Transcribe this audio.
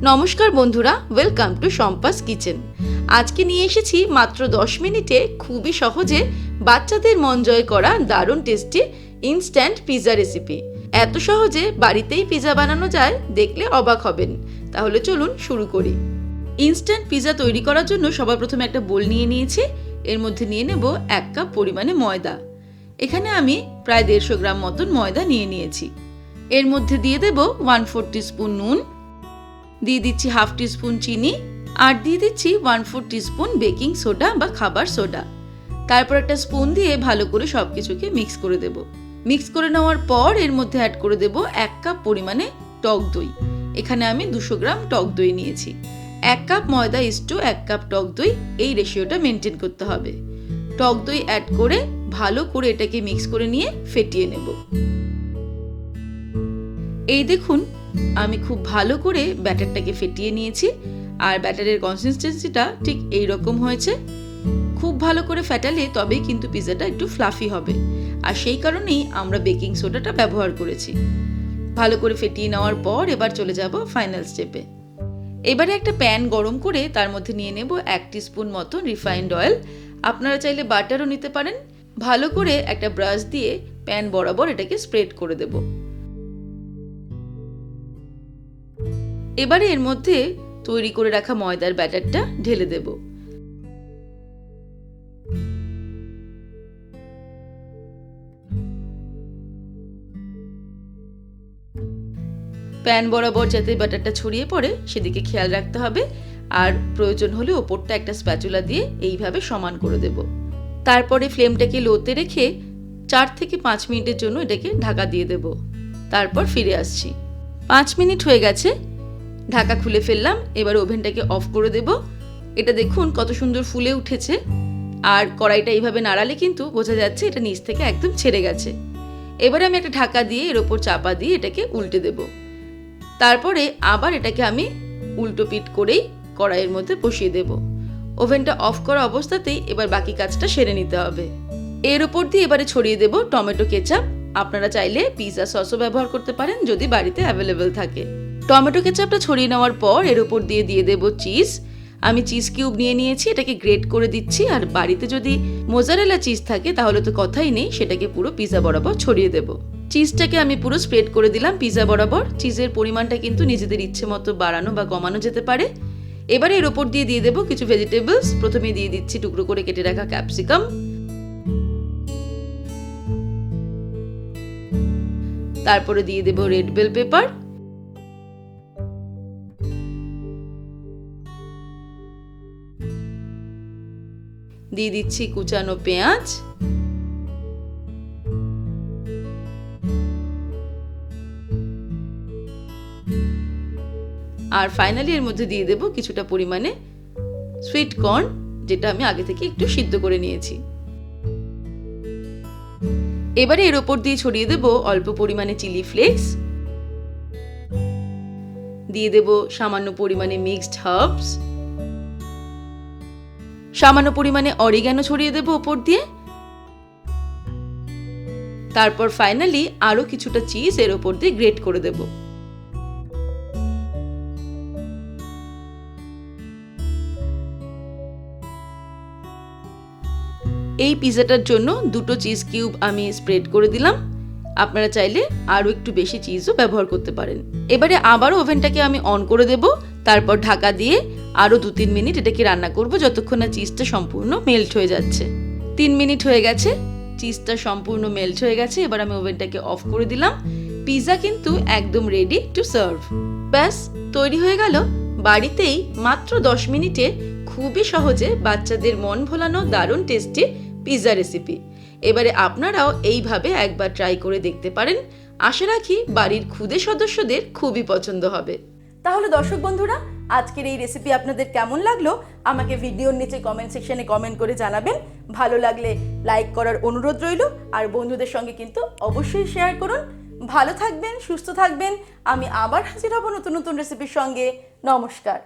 নমস্কার বন্ধুরা, welcome to Shampa's kitchen. আজকে নিয়ে এসেছি মাত্র 10 মিনিটে খুবই সহজে বাচ্চাদের মন জয় করা দারুণ টেস্টি ইনস্ট্যান্ট পিৎজা রেসিপি। এত সহজে বাড়িতেই পিৎজা বানানো যায়, দেখলে অবাক হবেন। তাহলে চলুন শুরু করি। ইনস্ট্যান্ট পিৎজা তৈরি করার জন্য সবার প্রথমে একটা বোল নিয়ে নিয়েছি। এর মধ্যে নিয়ে নেব 1 কাপ পরিমাণে ময়দা। এখানে আমি প্রায় 150 গ্রাম মতন ময়দা নিয়ে নিয়েছি। এর মধ্যে দিয়ে দেব 1/4 টিস্পুন নুন, দিয়ে দিচ্ছি 1/2 টিস্পুন চিনি, আর দিয়ে দিচ্ছি 1/4 টিস্পুন বেকিং সোডা বা খাবার সোডা। তারপর একটা স্পুন দিয়ে ভালো করে সবকিছুকে মিক্স করে দেব। মিক্স করে নেওয়ার পর এর মধ্যে অ্যাড করে দেব 1 কাপ পরিমাণে টক দই। এখানে আমি 200 গ্রাম টক দই নিয়েছি। 1 কাপ ময়দা ইস্টু 1 কাপ টক দই, এই রেশিওটা মেনটেন করতে হবে। টক দই অ্যাড করে ভালো করে এটাকে মিক্স করে নিয়ে ফেটিয়ে নেব। এই দেখুন, আমি খুব ভালো করে ব্যাটারটাকে ফেটিয়ে নিয়েছি, আর ব্যাটারের কনসিস্টেন্সিটা ঠিক এই রকম হয়েছে। খুব ভালো করে ফেটালে তবেই কিন্তু পিৎজাটা একটু ফ্লাফি হবে, আর সেই কারণেই আমরা বেকিং সোডাটা ব্যবহার করেছি। ভালো করে ফেটিয়ে নেওয়ার পর এবার চলে যাব ফাইনাল স্টেপে। এবারে একটা প্যান গরম করে তার মধ্যে নিয়ে নেব 1 টিস্পুন মতো রিফাইন্ড অয়েল। আপনারা চাইলে বাটারও নিতে পারেন। ভালো করে একটা ব্রাশ দিয়ে প্যান বরাবর এটাকে স্প্রেড করে দেব। এবারে এর মধ্যে তৈরি করে রাখা ময়দার ব্যাটারটা ঢেলে দেব। প্যান বরাবর যাতে ব্যাটারটা ছড়িয়ে পড়ে সেদিকে খেয়াল রাখতে হবে, আর প্রয়োজন হলে ওপরটা একটা স্প্যাচুলা দিয়ে এইভাবে সমান করে দেব। তারপরে ফ্লেমটাকে লোতে রেখে 4 থেকে 5 মিনিটের জন্য এটাকে ঢাকা দিয়ে দেব। তারপর ফিরে আসছি। 5 মিনিট হয়ে গেছে, ঢাকা খুলে ফেললাম। এবার ওভেনটাকে অফ করে দেব। এটা দেখুন কত সুন্দর ফুলে উঠেছে, আর কড়াইটা এইভাবে নাড়ালে কিন্তু বোঝা যাচ্ছে এটা নিচ থেকে একদম ছেড়ে গেছে। এবারে আমি একটা ঢাকা দিয়ে এর ওপর চাপা দিয়ে এটাকে উল্টে দেব। তারপরে আবার এটাকে আমি উল্টো পিট করেই কড়াইয়ের মধ্যে বসিয়ে দেব। ওভেনটা অফ করা অবস্থাতেই এবার বাকি কাজটা সেরে নিতে হবে। এর ওপর দিয়ে এবারে ছড়িয়ে দেব টমেটো কেচাপ। আপনারা চাইলে পিৎজা সসও ব্যবহার করতে পারেন যদি বাড়িতে অ্যাভেলেবেল থাকে। টমেটো কেচাপটা ছড়িয়ে নেওয়ার পর এর ওপর দিয়ে দেব চিজ। আমি চিজ কিউব নিয়ে নিয়েছি, এটাকে গ্রেট করে দিচ্ছি। আর বাড়িতে যদি মোজারেলা চিজ থাকে তাহলে তো কথাই নেই, সেটাকে পুরো পিৎজা বরাবর ছড়িয়ে দেব। চিজটাকে আমি পুরো স্প্রেড করে দিলাম পিৎজা বরাবর। চিজের পরিমাণটা কিন্তু নিজেদের ইচ্ছে মতো বাড়ানো বা কমানো যেতে পারে। এবারে এর ওপর দিয়ে দেব কিছু ভেজিটেবলস। প্রথমে দিয়ে দিচ্ছি টুকরো করে কেটে রাখা ক্যাপসিকাম, তারপরে দিয়ে দেব রেড বেল পেপার, দিয়ে দিচ্ছি কুচানো পেঁয়াজ, আর ফাইনালি এর মধ্যে দিয়ে দেব কিছুটা পরিমাণে সুইট কর্ন, যেটা আমি আগে থেকে একটু সিদ্ধ করে নিয়েছি। এবারে এর ওপর দিয়ে ছড়িয়ে দেব অল্প পরিমাণে চিলি ফ্লেক্স, দিয়ে দেব সামান্য পরিমাণে মিক্সড হার্বস, সামান্য পরিমাণে অরিগানো ছড়িয়ে দেব ওপর দিয়ে। তারপর ফাইনালি আরো কিছুটা চিজ এর ওপর দিয়ে গ্রেট করে দেব। এই পিৎজাটার জন্য 2টো চিজ কিউব আমি স্প্রেড করে দিলাম। আপনারা চাইলে আরো একটু বেশি চিজও ব্যবহার করতে পারেন। এবারে আবারও ওভেনটাকে আমি অন করে দেব। তারপর ঢাকা দিয়ে আরো 2-3 মিনিট এটাকে রান্না করব, যতক্ষণ না চিজটা সম্পূর্ণ মেল্ট হয়ে যাচ্ছে। 3 মিনিট হয়ে গেছে, চিজটা সম্পূর্ণ মেল্ট হয়ে গেছে। এবার আমি ওভেনটাকে অফ করে দিলাম। পিৎজা কিন্তু একদম রেডি টু সার্ভ। ব্যাস তৈরি হয়ে গেল বাড়িতেই মাত্র 10 মিনিটে খুবই সহজে বাচ্চাদের মন ভোলানো দারুণ টেস্টি পিৎজা রেসিপি। এবারে আপনারাও এইভাবে একবার ট্রাই করে দেখতে পারেন। আশা রাখি বাড়ির ক্ষুদে সদস্যদের খুবই পছন্দ হবে। তাহলে দর্শক বন্ধুরা, আজকের এই রেসিপি আপনাদের কেমন লাগলো আমাকে ভিডিওর নিচে কমেন্ট সেকশনে কমেন্ট করে জানাবেন। ভালো লাগলে লাইক করার অনুরোধ রইল, আর বন্ধুদের সঙ্গে কিন্তু অবশ্যই শেয়ার করুন। ভালো থাকবেন, সুস্থ থাকবেন। আমি আবার হাজির হব নতুন নতুন রেসিপির সঙ্গে। নমস্কার।